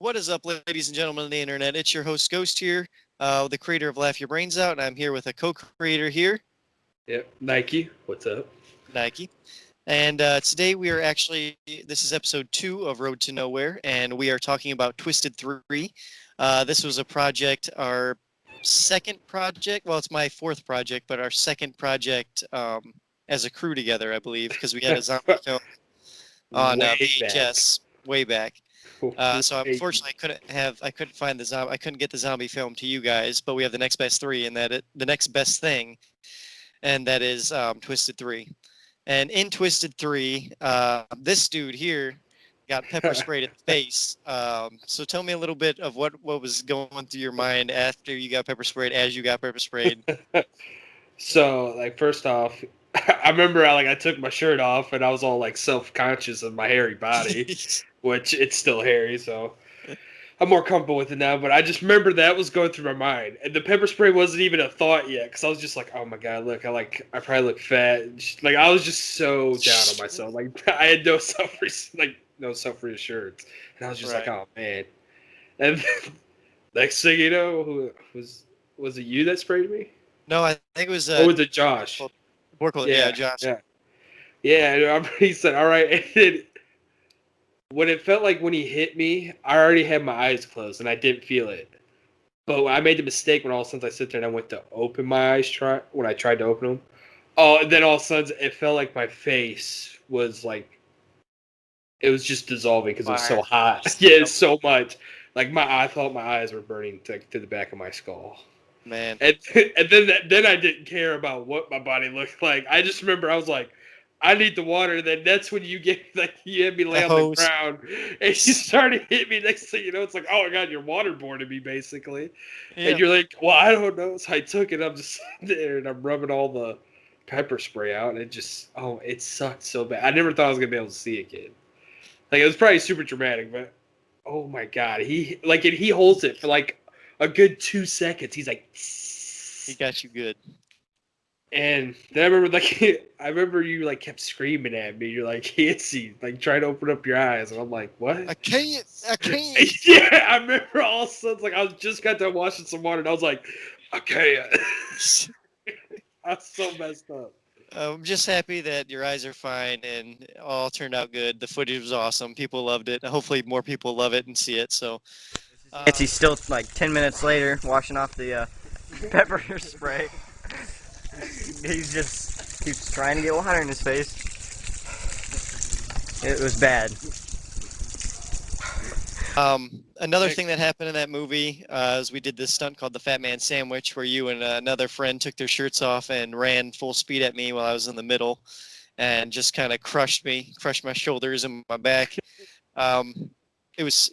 What is up, ladies and gentlemen of the internet? It's your host, Ghost here, the creator of Laugh Your Brains Out, and I'm here with a co-creator here, Yep. Nike, what's up? Nike. And today we are this is episode 2 of Road to Nowhere, and we are talking about Twisted 3. This was a project, our second project, well, it's my fourth project, but our second project as a crew together, I believe, because we had a zombie film on Way back. VHS way back. So Way unfortunately, I couldn't find I couldn't get the zombie film to you guys, but we have the next best three, and the next best thing, and that is Twisted 3. And in Twisted 3, this dude here got pepper sprayed in the face. So tell me a little bit of what was going through your mind after you got pepper sprayed, as you got pepper sprayed. So, first off, I remember I took my shirt off and I was all self-conscious of my hairy body, which it's still hairy, so I'm more comfortable with it now. But I just remember that was going through my mind, and the pepper spray wasn't even a thought yet, because I was just like, oh my god, look, I probably look fat. And I was just so down on myself. I had no self reassurance, and I was just like, Right. oh man. And next thing you know, who was it you that sprayed me? No, I think it was Or was it Josh? yeah, Yeah, Josh. yeah, yeah. And I remember he said, "All right." And then when it felt like when he hit me, I already had my eyes closed and I didn't feel it. But I made the mistake when all of a sudden I sit there and I went to open my eyes. When I tried to open them, oh, and then all of a sudden it felt like my face was it was just dissolving because it was so Fire. hot. Yeah, it's so much. I thought my eyes were burning to the back of my skull. Man. And then I didn't care about what my body looked like. I just remember I was like, I need the water. And then that's when you had me The lay on the hose. ground, and you started hitting me. Next thing you know, it's like, oh my god, you're waterboarding me basically. And Yeah. you're like, well, I don't know. So I took it. I'm just sitting there and I'm rubbing all the pepper spray out, and it sucked so bad. I never thought I was gonna be able to see again. It was probably super dramatic, but oh my god, he holds it for a good 2 seconds. He's like. He got you good. And then I remember I remember you kept screaming at me. You're like, Nancy, try to open up your eyes, and I'm like, what? I can't. I can't. Yeah, I remember all of a sudden I was just got done washing some water, and I was like, okay, I was so messed up. I'm just happy that your eyes are fine and all turned out good. The footage was awesome. People loved it. Hopefully, more people love it and see it. So, Nancy's still 10 minutes later washing off the pepper spray. He's just keeps trying to get water in his face. It was bad. Another thing that happened in that movie is we did this stunt called the Fat Man Sandwich, where you and another friend took their shirts off and ran full speed at me while I was in the middle, and just kind of crushed my shoulders and my back. Um, it was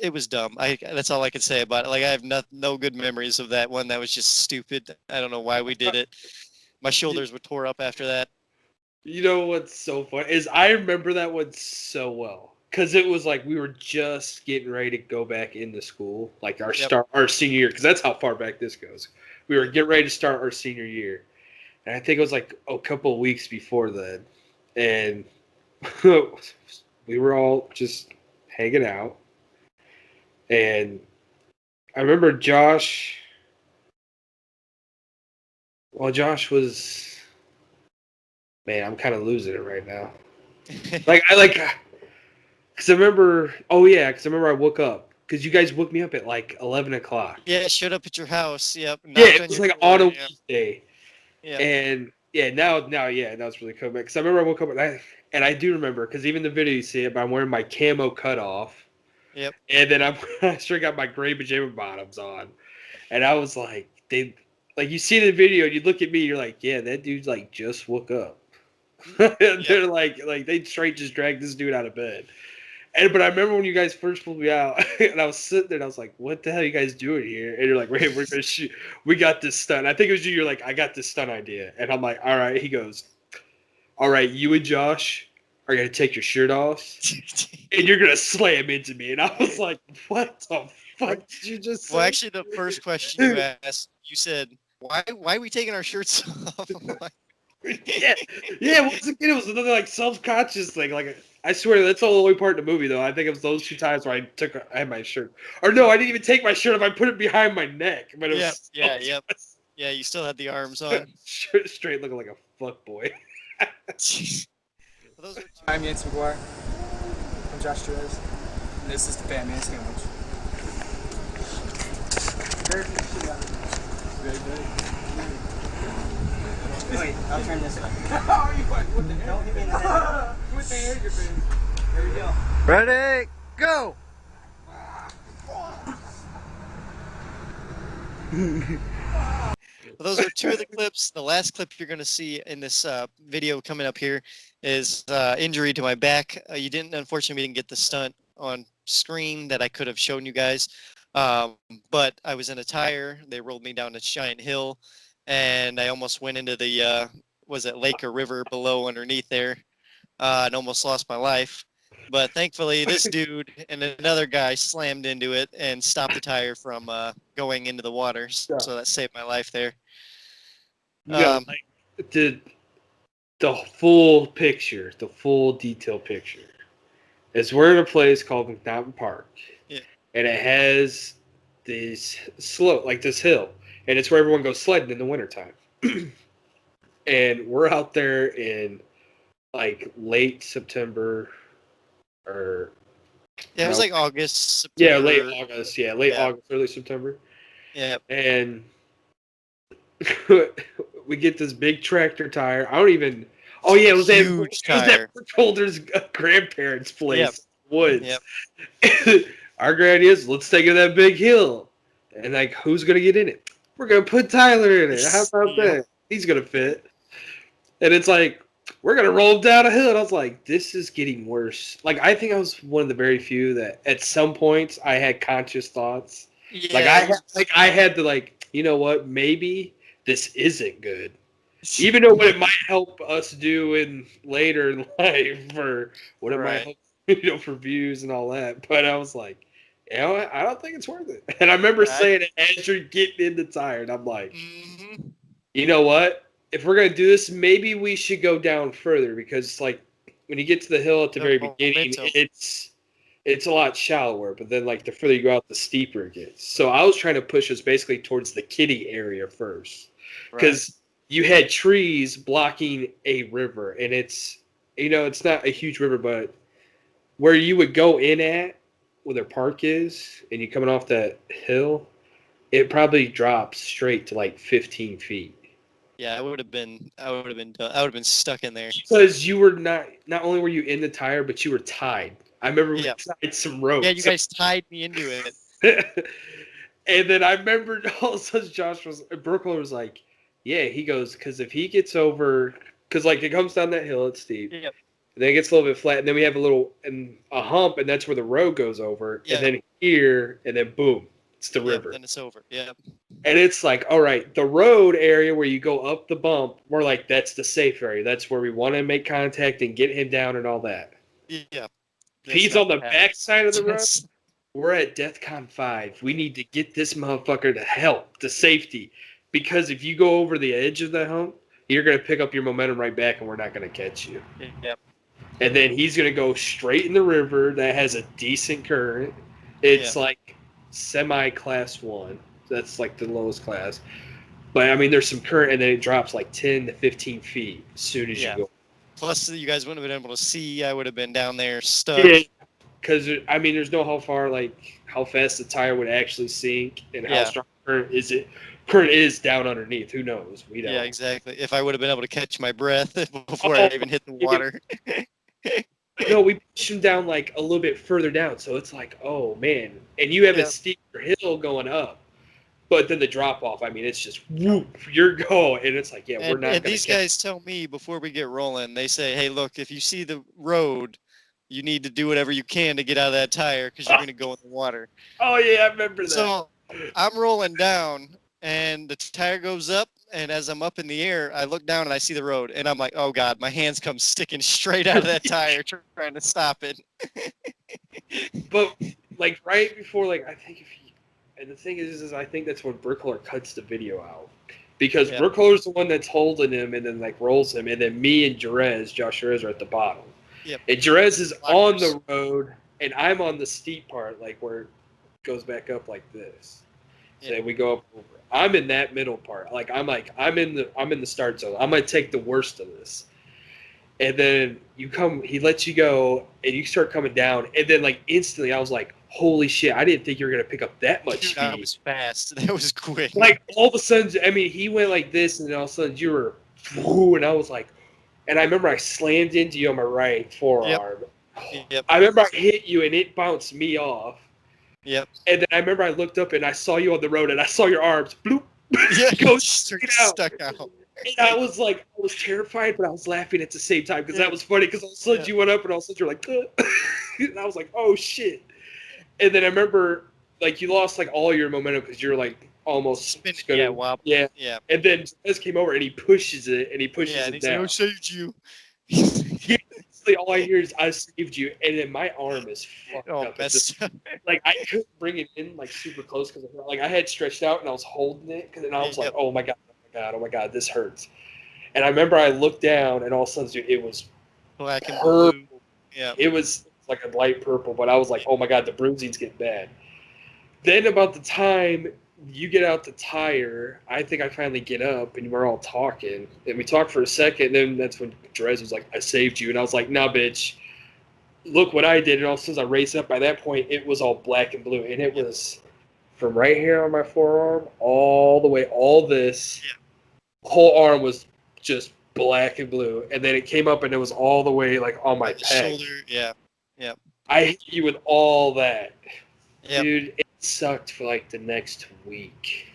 it was dumb. That's all I can say about it. I have no good memories of that one. That was just stupid. I don't know why we did it. My shoulders were tore up after that. You know what's so funny is I remember that one so well because it was we were just getting ready to go back into school, our senior year, because that's how far back this goes. We were getting ready to start our senior year, and I think it was a couple of weeks before then, and we were all just hanging out, and I remember Josh. Well, Josh was. Man, I'm kind of losing it right now. Because I remember. Oh yeah, because I remember I woke up because you guys woke me up at 11 o'clock. Yeah, showed up at your house. Yep. Yeah, Knocked it on was your on door. a Yep. weekday, Yep. and yeah, now it's really coming back. Because I remember I woke up and I do remember because even the video you see it, but I'm wearing my camo cutoff, Yep. and then I sure got my gray pajama bottoms on, and I was you see the video and you look at me, you're like, yeah, that dude's just woke up. They're they straight just dragged this dude out of bed. But I remember when you guys first pulled me out, and I was sitting there, and I was like, "What the hell are you guys doing here?" And you're like, "Wait, we're gonna shoot. We got this stunt." I think it was you. You're like, "I got this stunt idea," and I'm like, "All right." He goes, "All right, you and Josh are gonna take your shirt off, and you're gonna slam into me." And I was like, "What the fuck did you just say?" Well, actually, the first question you asked, you said, "Why are we taking our shirts off?" I'm like, yeah, yeah. Once again, it was another self-conscious thing. I swear that's the only part of the movie though. I think it was those 2 times where I had my shirt, or no, I didn't even take my shirt off. I put it behind my neck, but it Yep. was Yeah. Yep. Yeah. You still had the arms on. straight looking like a fuck boy. Those are two. I'm Yates McGuire. I'm Josh Torres. And this is the Fat Man Sandwich. Wait, I'll turn this way. How are you? What the hell? What the hell, your face? Here we go. Ready, go! Those are two of the clips. The last clip you're going to see in this video coming up here is injury to my back. You didn't, unfortunately, we didn't get the stunt on screen that I could have shown you guys. But I was in a tire. They rolled me down a giant hill, and I almost went into the, was it lake or river below underneath there, and almost lost my life. But thankfully, this dude and another guy slammed into it and stopped the tire from going into the water. So that saved my life there. Yeah, like the full picture, the full detail picture. Is we're in a place called McNaughton Park, Yeah. and it has this slope, like this hill, and it's where everyone goes sledding in the wintertime. And we're out there in like late September, or Yeah, it was no, like August, yeah, September. late August, August, early September, Yeah. and we get this big tractor tire. I don't even. Oh yeah, it was Huge that tire. Holder's grandparents' place, Yep. woods. Yep. Our good idea is let's take it to that big hill, and like who's gonna get in it? We're gonna put Tyler in it. How about Yep. that? He's gonna fit. And it's like we're gonna roll him down a hill. And I was like, this is getting worse. Like I think I was one of the very few that at some points I had conscious thoughts. Yeah, Like I had to like, you know what? Maybe this isn't good. Even though what it might help us do in later in life, or what it might help, for views and all that. But I was like, I don't think it's worth it. And I remember saying it as you're getting in the tire, and I'm like, you know what? If we're gonna do this, maybe we should go down further because like when you get to the hill at the very beginning, it's a lot shallower. But then like the further you go out, the steeper it gets. So I was trying to push us basically towards the kiddie area first because you had trees blocking a river, and it's it's not a huge river, but where you would go in at where their park is, and you're coming off that hill, it probably drops straight to like 15 feet. Yeah, I would have been stuck in there. Because you were not only were you in the tire, but you were tied. I remember we tied some ropes. Yeah, you guys tied me into it. And then I remember all of a sudden Brooklyn was like, yeah, he goes, because if he gets over, because like it comes down that hill, it's steep. Yep. And then it gets a little bit flat, and then we have a hump, and that's where the road goes over. Yeah. And then here, and then boom, it's the river. Then it's over. Yeah. And it's like, all right, the road area where you go up the bump, we're like, that's the safe area. That's where we want to make contact and get him down and all that. Yeah. If he's on the back side of the road, we're at DEFCON 5. We need to get this motherfucker to help, to safety. Because if you go over the edge of the hump, you're going to pick up your momentum right back and we're not going to catch you. Yep. And then he's going to go straight in the river that has a decent current. It's like semi-class 1. That's like the lowest class. But, I mean, there's some current, and then it drops like 10 to 15 feet as soon as you go. Plus, you guys wouldn't have been able to see. I would have been down there stuck. Yeah, because, I mean, there's no how fast the tire would actually sink and how strong current is down underneath. Who knows? We don't. Yeah, exactly. If I would have been able to catch my breath before I even hit the water. No, we pushed him down like a little bit further down, so it's like, oh man. And you have a steeper hill going up. But then the drop off, I mean, it's just whoop, you're going, and it's like, we're not. And these guys tell me before we get rolling, they say, "Hey, look, if you see the road, you need to do whatever you can to get out of that tire because you're going to go in the water." Oh yeah, I remember that. So I'm rolling down, and the tire goes up, and as I'm up in the air, I look down and I see the road, and I'm like, "Oh God!" My hands come sticking straight out of that tire, trying to stop it. But like right before, like I think and the thing is I think that's when Brickler cuts the video out. Because Brickler's the one that's holding him and then like rolls him, and then me and Josh Jerez are at the bottom. Yep. And Jerez is on Blockers. the road, and I'm on the steep part, like where it goes back up like this. So Yep. we go up over. I'm in that middle part. I'm in the start zone. I'm gonna take the worst of this. And then he lets you go, and you start coming down, and then like instantly, I was like, "Holy shit! I didn't think you were gonna pick up that much Dude, speed." that was fast. That was quick. Like all of a sudden, I mean, he went like this, and then all of a sudden you were, whoo, and I was like, and I remember I slammed into you on my right forearm. Yep. I remember I hit you, and it bounced me off. Yep. And then I remember I looked up and I saw you on the road, and I saw your arms, bloop, Yeah. go Stuck straight out. out. And I was like, I was terrified, but I was laughing at the same time because that was funny. Because all of a sudden you went up, and all of a sudden you're like, and I was like, oh shit. And then I remember, like, you lost like all your momentum because you're like almost Spinning. gonna, Yeah. Wow. yeah. Yeah. And then Jez came over and he pushes it, and he pushes Yeah. And it he's like, down. "I saved you." Yeah, basically all I hear is I saved you, and then my arm is fucked Oh, up. At this, messed up. like I couldn't bring it in like super close because like I had stretched out and I was holding it, and I was like, Yep. oh my god, oh my god, oh my god, this hurts. And I remember I looked down, and all of a sudden it was Black and purple. blue. Yeah. It was like a light purple, but I was like, oh my god, the bruising's getting bad. Then about the time you get out the tire, I think I finally get up and we're all talking. And we talk for a second, and then that's when Jerez was like, I saved you. And I was like, nah, bitch. Look what I did. And all of a sudden I raced up. By that point, it was all black and blue. And it was from right here on my forearm all the way, all this. Yeah. Whole arm was just black and blue. And then it came up and it was all the way like on my The pec. shoulder. Yeah. I hit you with all that. Yep. Dude, it sucked for like the next week.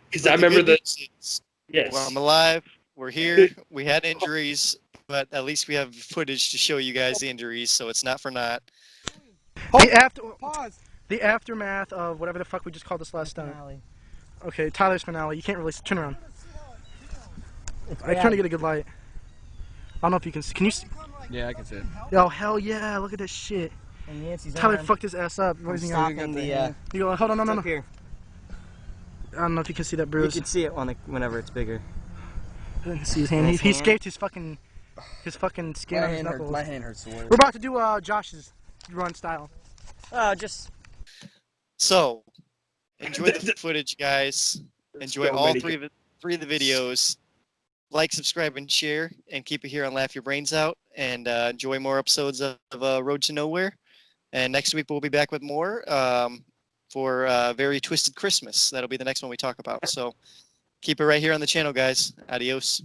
Because But I the remember good that. news is, Yes. well, I'm alive. We're here. We had injuries, but at least we have footage to show you guys the injuries, so it's not for naught. The aftermath of whatever the fuck we just called this last stunt. Okay, Tyler's finale. You can't really turn around. I'm trying to get a good light. I don't know if you can see. Can you see? Yeah, I can see it. Oh, hell yeah. Look at this shit. And Nancy's Tyler fucked his ass up. What is he gonna stopping do? the. You go, hold on, no. Up here. I don't know if you can see that You bruise. can see it whenever it's bigger. I didn't see his hand. He scraped his fucking skin on his knuckles. My hand hurts the worst. We're about to do Josh's run style. Oh, just. So, enjoy the footage, guys. Enjoy all three of the videos. Like, subscribe, and share, and keep it here on Laugh Your Brains Out. And enjoy more episodes of Road to Nowhere. And next week we'll be back with more for Very Twisted Christmas. That'll be the next one we talk about. So keep it right here on the channel, guys. Adios.